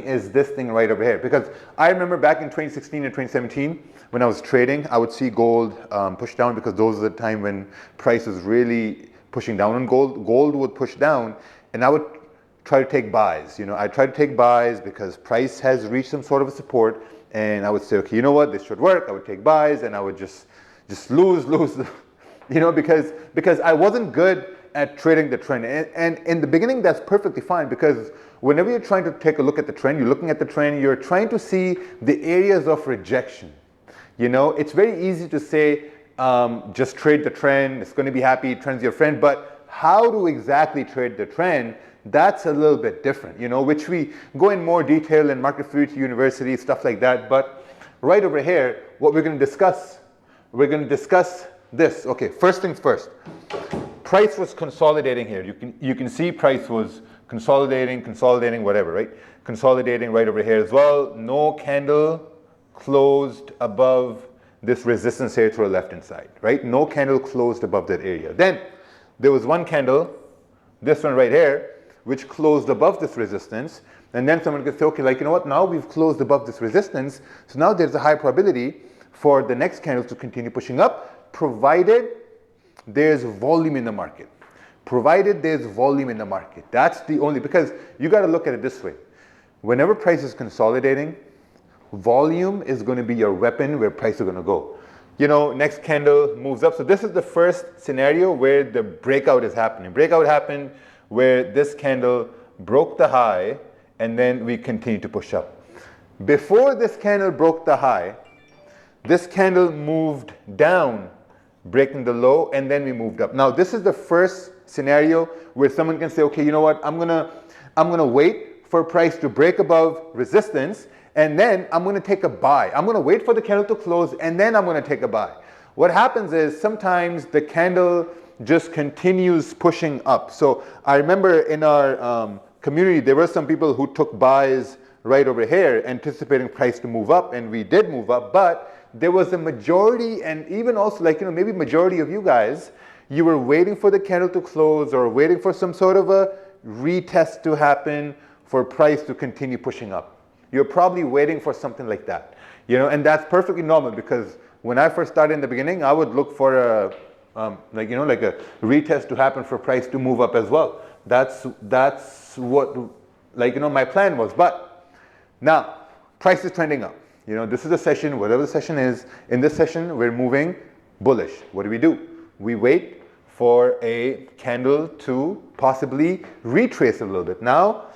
is this thing right over here, because I remember back in 2016 and 2017 when I was trading, I would see gold push down, because those are the time when price was really pushing down on gold. Gold would push down and I would try to take buys. You know, I try to take buys because price has reached some sort of a support, and I would say, okay, you know what, this should work. I would take buys and I would just lose, you know, because I wasn't good at trading the trend. And in the beginning, that's perfectly fine, because whenever you're trying to take a look at the trend, you're looking at the trend, you're trying to see the areas of rejection. You know, it's very easy to say, just trade the trend, it's going to be happy, trend's your friend, but how to exactly trade the trend, that's a little bit different, you know, which we go in more detail in Market Fluidity University, stuff like that. But right over here, what we're going to discuss this. Okay, first things first. Price was consolidating here. You can see price was consolidating, whatever, right? Consolidating right over here as well. No candle closed above this resistance here to the left hand side, right? No candle closed above that area. Then there was one candle, this one right here, which closed above this resistance. And then someone could say, okay, like, you know what, now we've closed above this resistance, so now there's a high probability for the next candle to continue pushing up, provided there's volume in the market. Provided there's volume in the market. That's the only, because you got to look at it this way. Whenever price is consolidating, volume is going to be your weapon where price is going to go. You know, next candle moves up. So this is the first scenario where the breakout is happening. Breakout happened where this candle broke the high and then we continue to push up. Before this candle broke the high, this candle moved down, breaking the low, and then we moved up. Now this is the first scenario where someone can say, okay, you know what, I'm gonna wait for price to break above resistance, and then I'm gonna take a buy. I'm gonna wait for the candle to close, and then I'm gonna take a buy. What happens is sometimes the candle just continues pushing up. So I remember in our community, there were some people who took buys right over here, anticipating price to move up, and we did move up, but there was a majority, and even also, like, you know, maybe majority of you guys, you were waiting for the candle to close or waiting for some sort of a retest to happen for price to continue pushing up. You're probably waiting for something like that, you know, and that's perfectly normal, because when I first started in the beginning, I would look for a, like a retest to happen for price to move up as well. That's what, like, you know, my plan was. But now price is trending up. You know, this is a session, whatever the session is. In this session, we're moving bullish. What do? We wait for a candle to possibly retrace a little bit. Now,